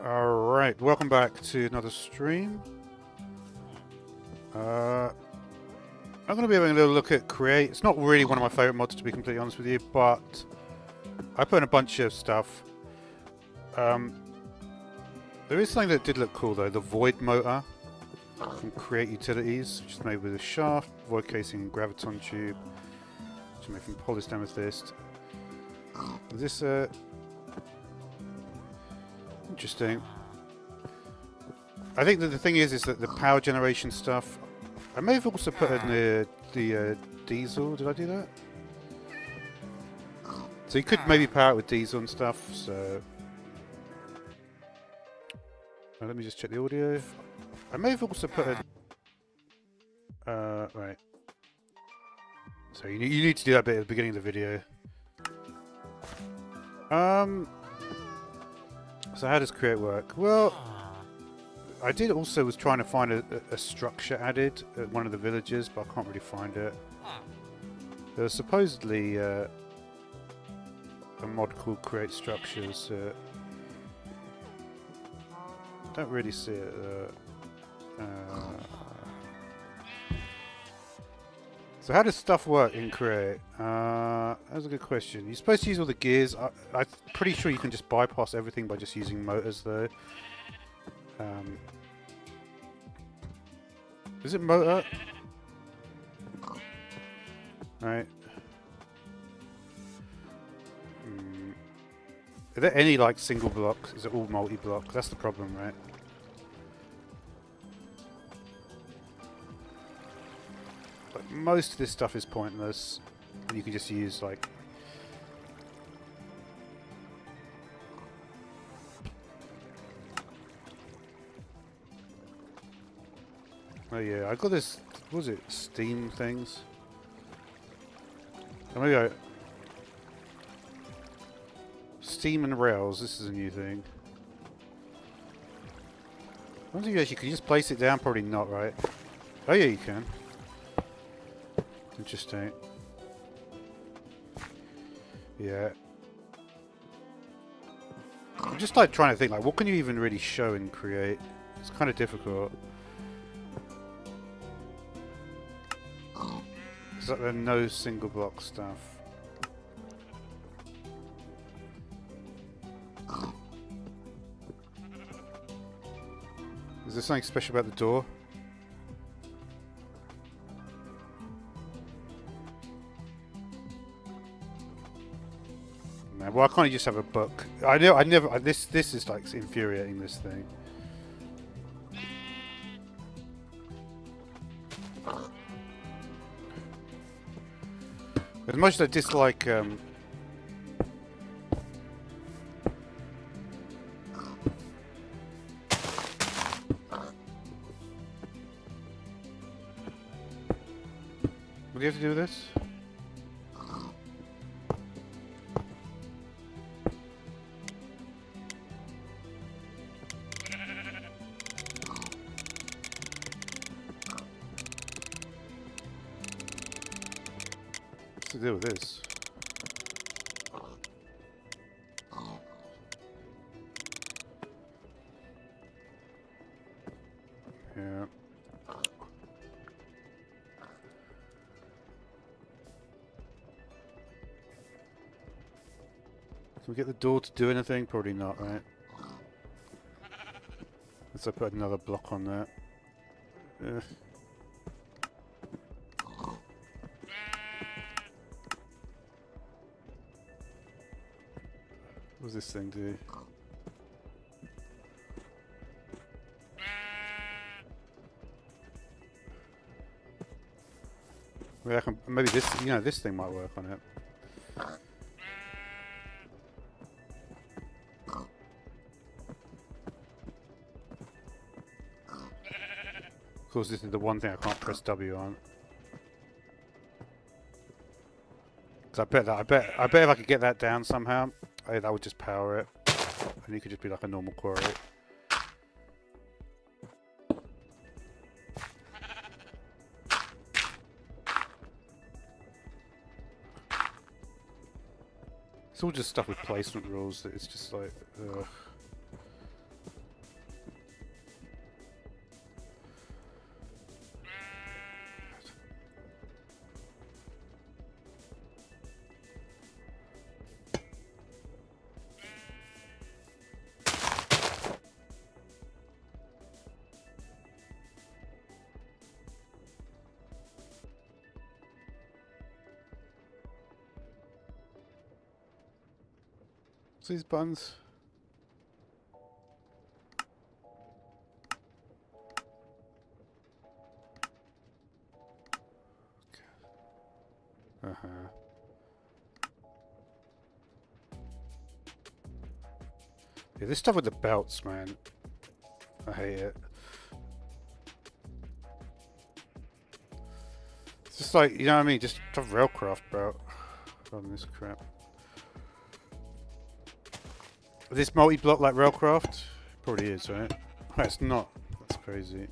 Alright, welcome back to another stream. I'm going to be having a little look at Create. It's not really one of my favourite mods, to be completely honest with you, but I put in a bunch of stuff. There is something that did look cool though, the Void Motor from Create Utilities, which is made with a shaft, void casing and graviton tube, which is made from polished amethyst. Is this interesting? I think that the thing is that the power generation stuff, I may have also put in the diesel. Did I do that? So you could maybe power it with diesel and stuff. So let me just check the audio. I may have also put in. Right. So you need to do that bit at the beginning of the video. So how does Create work? Well, I did also was trying to find a structure added at one of the villages, but I can't really find it. There's supposedly a mod called Create Structures. Don't really see it. So how does stuff work in Create? That's a good question. You're supposed to use all the gears. I'm pretty sure you can just bypass everything by just using motors though. Is it motor? Right. Are there any like single blocks? Is it all multi-block? That's the problem, right? Like, most of this stuff is pointless. And you can just use like... Oh yeah, I got this, what was it, steam things? Oh, maybe I... Steam and rails, this is a new thing. I wonder if you actually, can you just place it down? Probably not, right? Oh yeah, you can. Interesting. Yeah. I'm just like trying to think, like, what can you even really show and create? It's kind of difficult. It's like there are no single block stuff. Is there something special about the door? Man, why can't you just have a book? I never. This is like infuriating. This thing. As much as I dislike what do you have to do with this? What's to do with this? Yeah. Can we get the door to do anything? Probably not, right? Let's put another block on that. What does this thing do? Maybe, maybe this, this thing might work on it. Of course, this is the one thing I can't press W on. So I bet if I could get that down somehow, that would just power it, and it could just be like a normal quarry. It's all just stuff with placement rules that it's just like, ugh. What's these buttons? Uh-huh. Yeah, this stuff with the belts, man. I hate it. It's just like, you know what I mean? Just a railcraft belt. On this crap. Is this multi-block like railcraft? Probably is, right? Oh, it's not. That's crazy.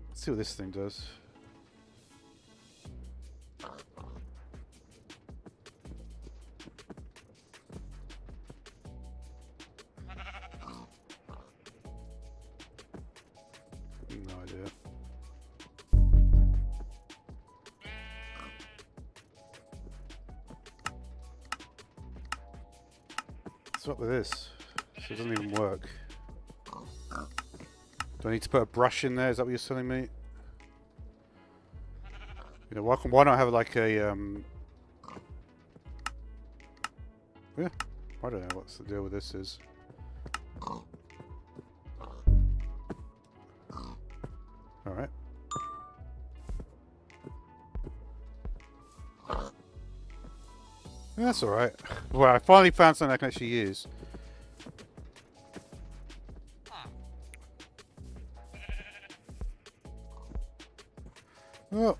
Let's see what this thing does. No idea. What's up with this? So it doesn't even work. Do I need to put a brush in there? Is that what you're telling me? You know, why not have like a yeah, I don't know what's the deal with this is. Alright. That's alright. Well, I finally found something I can actually use. Oh.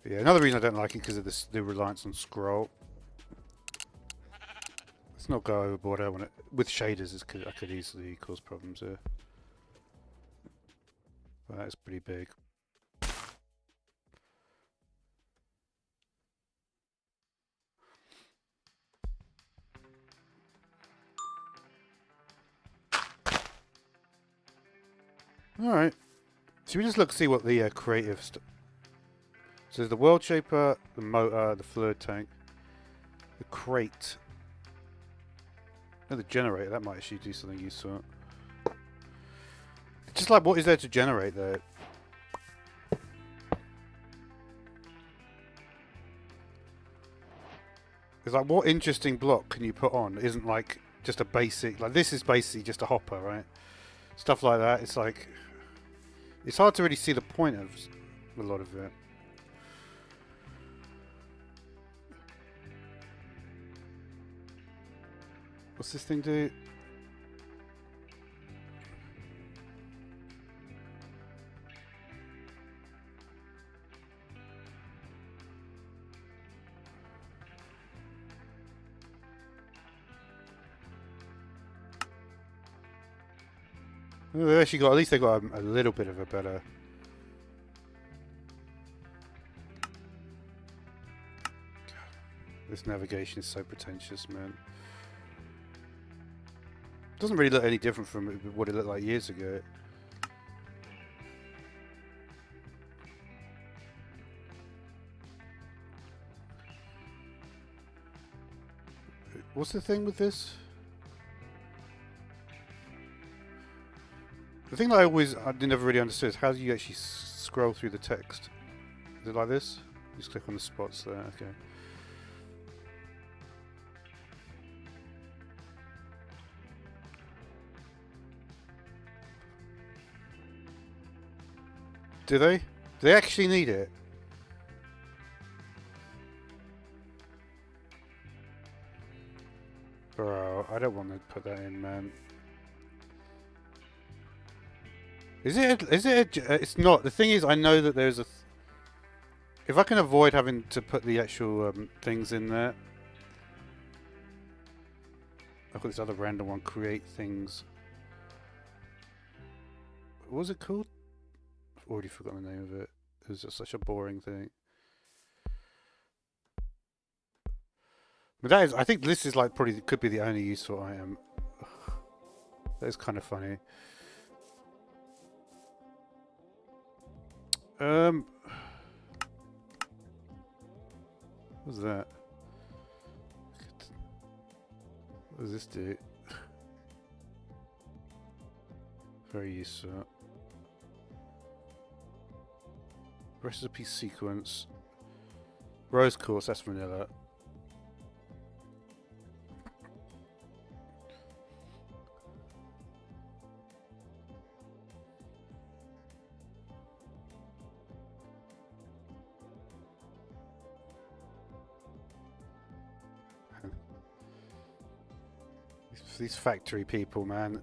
Yeah, another reason I don't like it because of the reliance on scroll. Let's not go overboard. I don't want it with shaders. I could easily cause problems here. Well, that is pretty big. All right. So we just see what the creative stuff. So there's the world shaper, the motor, the fluid tank, the crate, and the generator. That might actually do something useful. It's just like, what is there to generate there? It's like, what interesting block can you put on? It isn't like just a basic, like this is basically just a hopper, right? Stuff like that. It's like, it's hard to really see the point of a lot of it. What's this thing do? Oh, they actually got, at least they got a little bit of a better. This navigation is so pretentious, man. Doesn't really look any different from what it looked like years ago. What's the thing with this? The thing that I never really understood is how do you actually scroll through the text? Is it like this? Just click on the spots there, okay. Do they? Do they actually need it? Bro, I don't want to put that in, man. Is it? It's not. The thing is, I know that there's a. If I can avoid having to put the actual things in there, I've got this other random one. Create things. What was it called? I've already forgotten the name of it. It was just such a boring thing. But that is, I think this is like probably could be the only useful item. That is kind of funny. What's that? What does this do? Very useful. Recipe sequence. Rose quartz, that's vanilla. These factory people, man.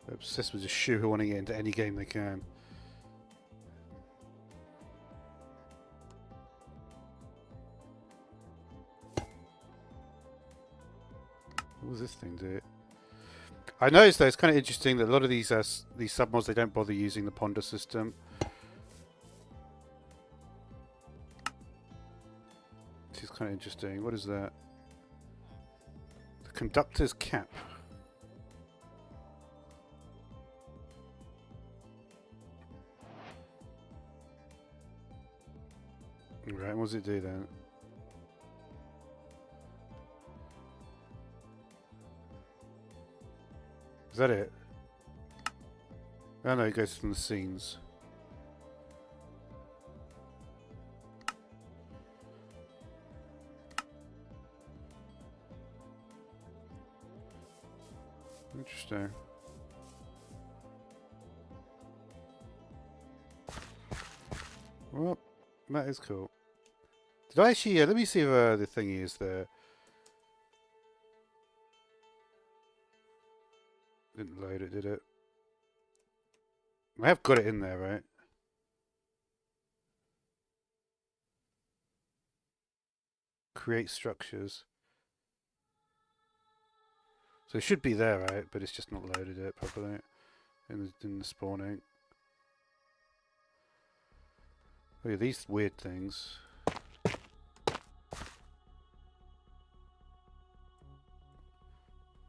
They're obsessed with just shoehorning it into any game they can. What does this thing do? I noticed though, it's kind of interesting that a lot of these submods, they don't bother using the ponder system. This is kind of interesting. What is that? The conductor's cap. Right, what does it do then? Is that it? Oh no, it goes from the scenes. Interesting. Well, that is cool. Did I actually... let me see if the thingy is there. Didn't load it, did it? I have got it in there, right? Create structures. So it should be there, right? But it's just not loaded it properly in the spawning. Look at these weird things.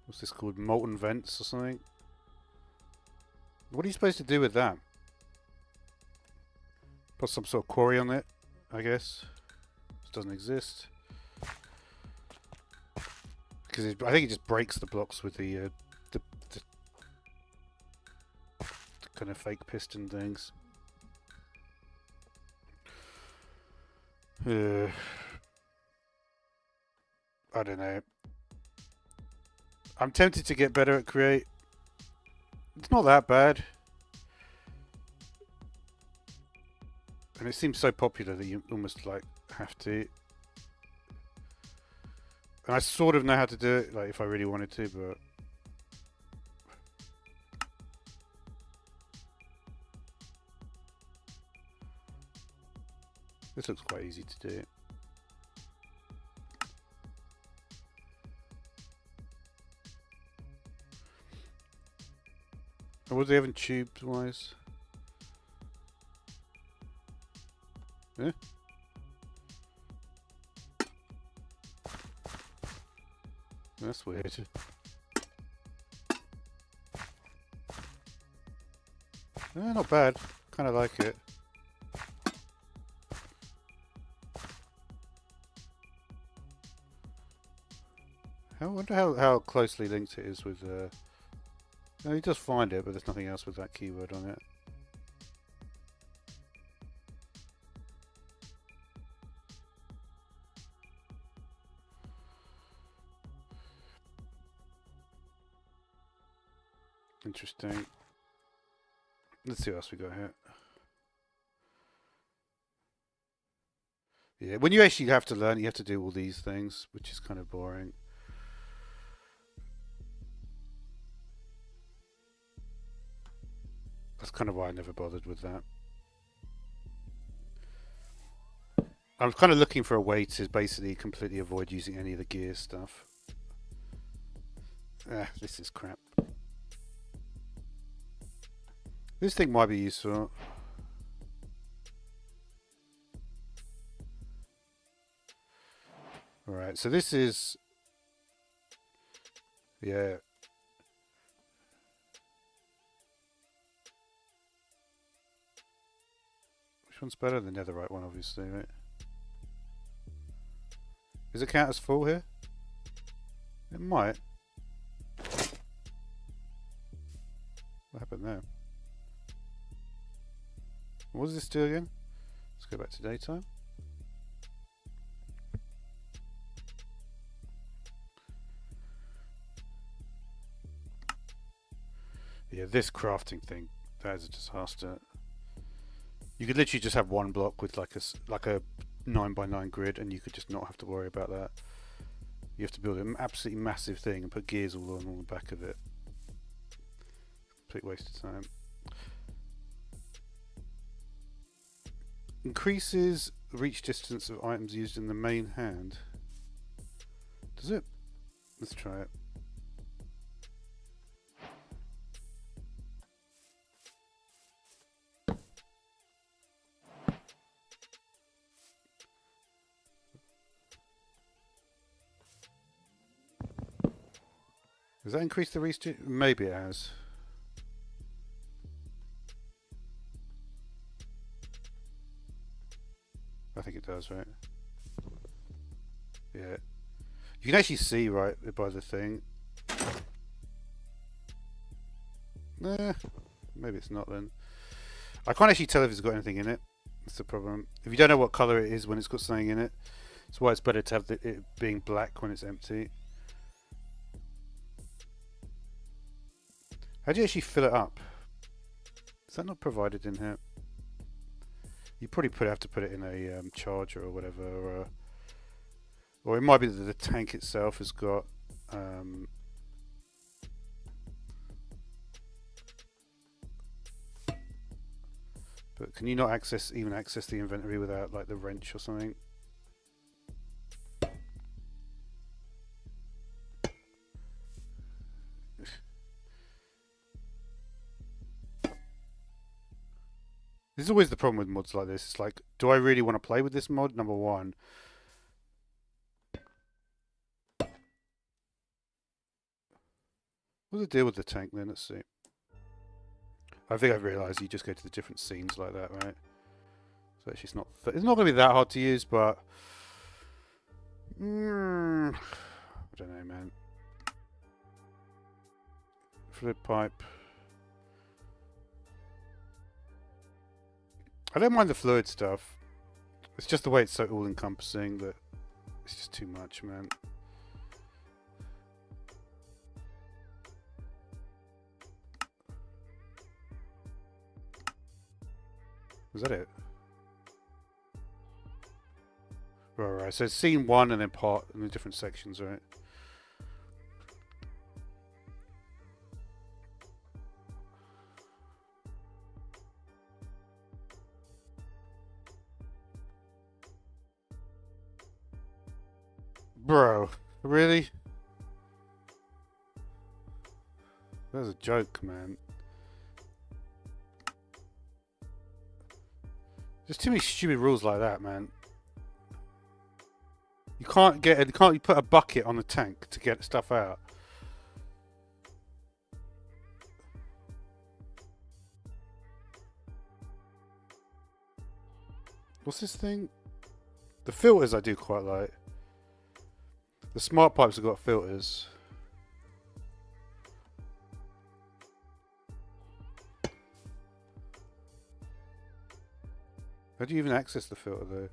What's this called? Molten vents or something? What are you supposed to do with that? Put some sort of quarry on it, I guess. This doesn't exist. Because I think it just breaks the blocks with the kind of fake piston things. I don't know. I'm tempted to get better at create. It's not that bad. And it seems so popular that you almost like have to. And I sort of know how to do it, like if I really wanted to, but this looks quite easy to do. Or was they having tubes wise? Yeah. That's weird. Not bad. Kind of like it. I wonder how closely linked it is with... no, you just find it, but there's nothing else with that keyword on it. Interesting. Let's see what else we got here. Yeah, when you actually have to learn, you have to do all these things, which is kind of boring. That's kind of why I never bothered with that. I was kind of looking for a way to basically completely avoid using any of the gear stuff. This is crap. This thing might be useful. Alright, so this is... yeah. Which one's better? The netherite one, obviously, right? Does it count as full here? It might. What happened there? What does this do again? Let's go back to daytime. Yeah, this crafting thing, that is a disaster. You could literally just have one block with like a 9x9 grid, and you could just not have to worry about that. You have to build an absolutely massive thing and put gears all on the back of it. Complete waste of time. Increases reach distance of items used in the main hand. Does it? Let's try it. Does that increase the reach? Maybe it has. I think it does, right? Yeah. You can actually see right by the thing. Nah, maybe it's not then. I can't actually tell if it's got anything in it. That's the problem. If you don't know what colour it is when it's got something in it, that's why it's better to have it being black when it's empty. How do you actually fill it up? Is that not provided in here? You probably have to put it in a charger or whatever, or it might be that the tank itself has got. But can you not even access the inventory without like the wrench or something? This is always the problem with mods like this. It's like, do I really want to play with this mod? Number one. What's the deal with the tank then? Let's see. I think I've realised you just go to the different scenes like that, right? So actually it's not going to be that hard to use, but... I don't know, man. Fluid pipe. I don't mind the fluid stuff. It's just the way it's so all-encompassing that it's just too much, man. Was that it? Right. So it's scene one and then part in the different sections, right? Bro, really? That was a joke, man. There's too many stupid rules like that, man. You can't you put a bucket on the tank to get stuff out. What's this thing? The filters I do quite like. The smart pipes have got filters. How do you even access the filter though?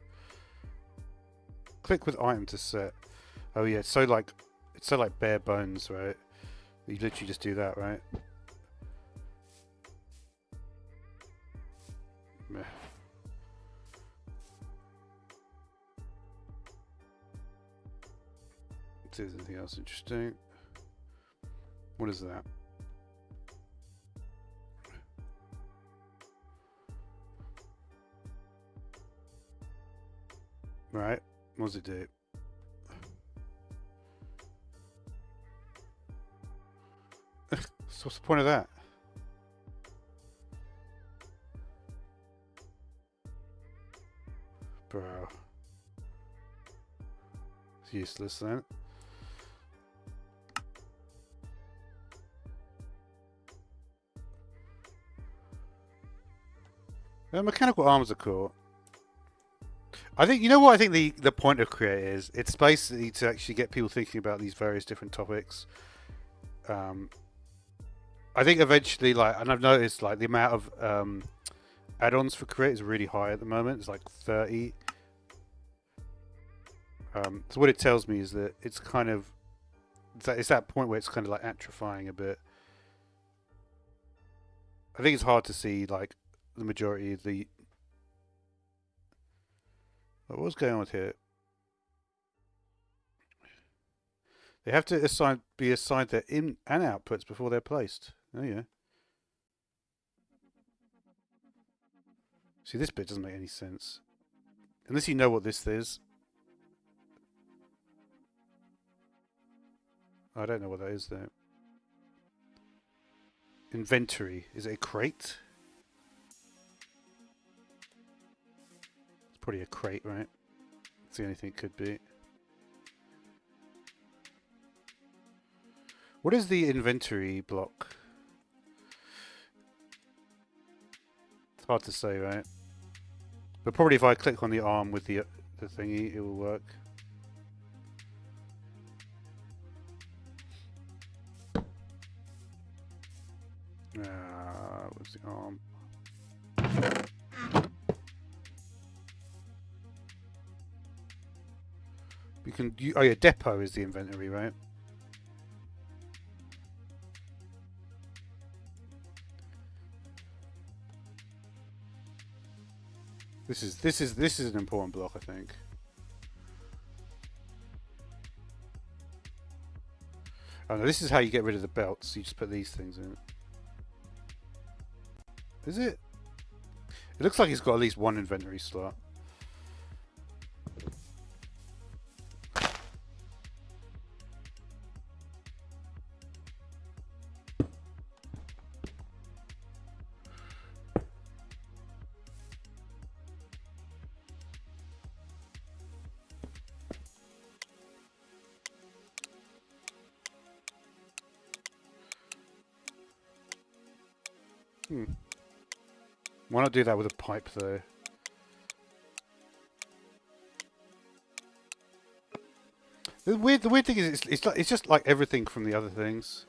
Click with item to set. Oh yeah, it's so like bare bones, right? You literally just do that, right? Meh. See if there's anything else interesting. What is that? Right, what does it do? So what's the point of that? Bro. It's useless then. Mechanical arms are cool. I think, you know what I think the point of Create is? It's basically to actually get people thinking about these various different topics. I think eventually, like, and I've noticed, like, the amount of add-ons for Create is really high at the moment. It's like 30. So what it tells me is that it's kind of, it's that point where it's kind of like atrophying a bit. I think it's hard to see, like, the majority of the... What's going on with here? They have to be assigned their in and outputs before they're placed. Oh yeah. See, this bit doesn't make any sense. Unless you know what this is. I don't know what that is though. Inventory. Is it a crate? It's probably a crate, right? It's the only thing it could be. What is the inventory block? It's hard to say, right? But probably if I click on the arm with the thingy, it will work. What's the arm? We can. Oh yeah, depot is the inventory, right? This is an important block, I think. Oh no, this is how you get rid of the belts. You just put these things in. Is it? It looks like it's got at least one inventory slot. Why not do that with a pipe, though? The weird thing is, it's just like everything from the other things.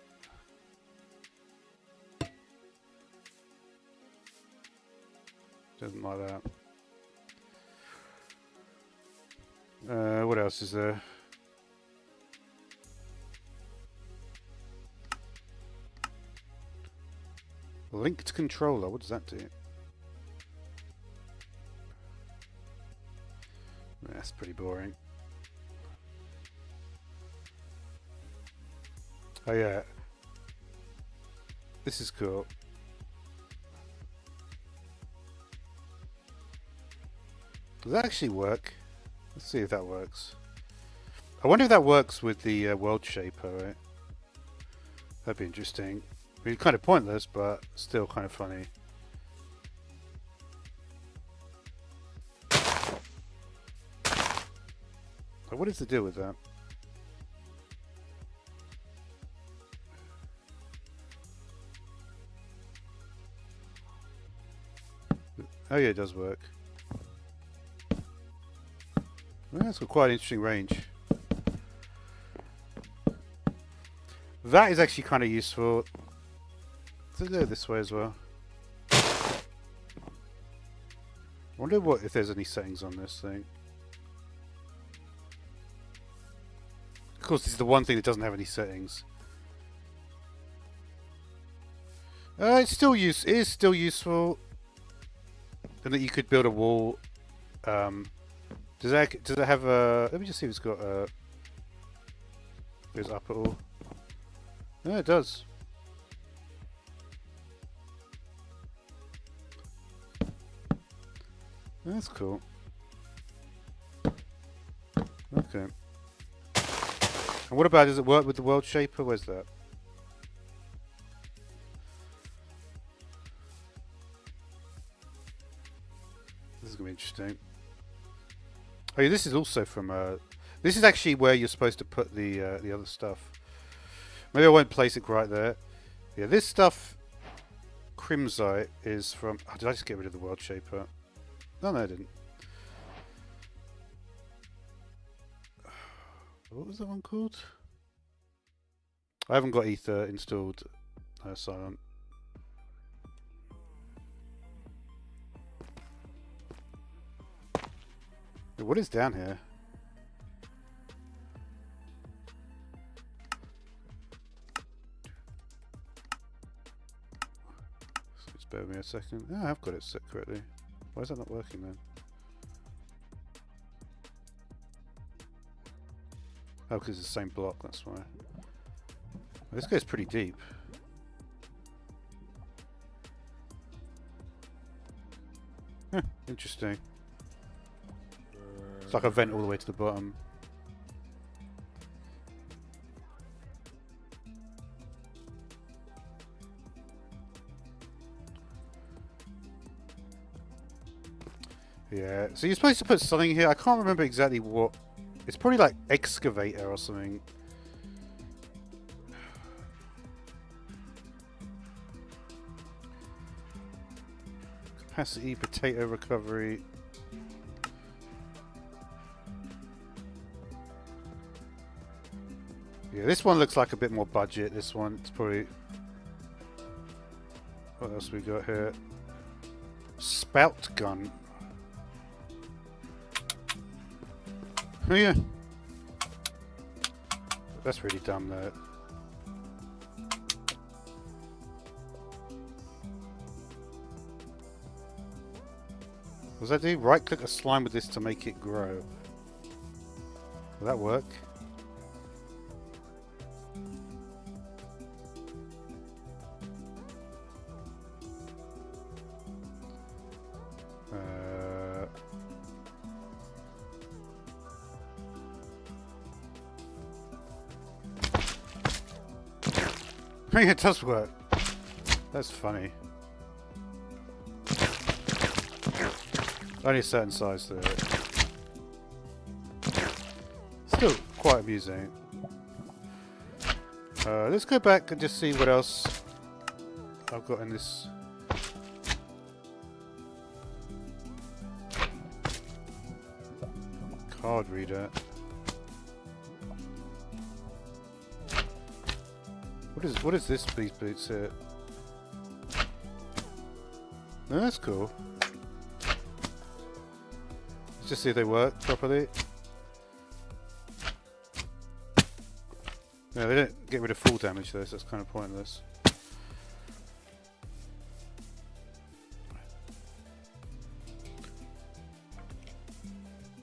Doesn't like that. What else is there? Linked controller. What does that do? That's pretty boring. Oh yeah. This is cool. Does that actually work? Let's see if that works. I wonder if that works with the world shaper, right? That'd be interesting. I mean, kind of pointless, but still kind of funny. What is the deal with that? Oh yeah, it does work. Well, that's got quite an interesting range. That is actually kind of useful. Does it go this way as well? I wonder if there's any settings on this thing. Of course, this is the one thing that doesn't have any settings. It is still useful, and that you could build a wall. Does it have a? Let me just see if it's got a. Goes up at all? Yeah, it does. That's cool. Okay. And what about, does it work with the world shaper? Where's that? This is going to be interesting. Oh yeah, this is also from... this is actually where you're supposed to put the other stuff. Maybe I won't place it right there. Yeah, this stuff, Crimsite, is from... Oh, did I just get rid of the world shaper? No, I didn't. What was that one called? I haven't got ether installed. Silent. What is down here? Just bear with me a second. Oh, I have got it set correctly. Why is that not working then? Oh, because it's the same block, that's why. This goes pretty deep. Huh, interesting. It's like a vent all the way to the bottom. Yeah, so you're supposed to put something here. I can't remember exactly what. It's probably like excavator or something. Capacity, potato recovery. Yeah, this one looks like a bit more budget. This one, it's probably... What else we got here? Spout gun. Oh yeah. That's really dumb though. What does that do? Right click a slime with this to make it grow. Will that work? It does work. That's funny. Only a certain size though. Still quite amusing. Let's go back and just see what else I've got in this. Card reader. What is this these boots here? No, that's cool. Let's just see if they work properly. No, they don't get rid of full damage though, so that's kind of pointless.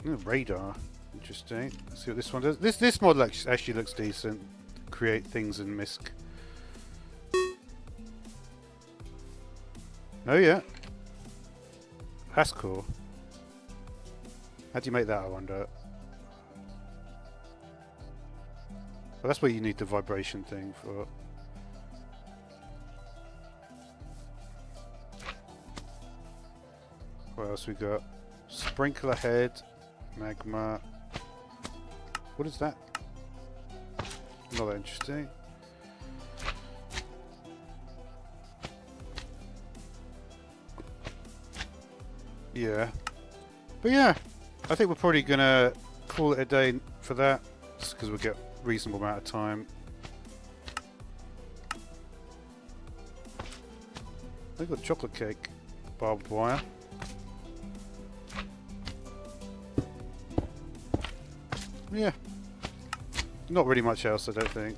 Oh, radar. Interesting. Let's see what this one does. This mod actually looks decent. Create things in MISC. Oh yeah. That's cool. How do you make that, I wonder? Well, that's what you need the vibration thing for. What else we got? Sprinkler head, magma. What is that? Not that interesting. Yeah. But yeah, I think we're probably gonna call it a day for that, just because we'll get a reasonable amount of time. They've got chocolate cake, barbed wire. Yeah. Not really much else, I don't think.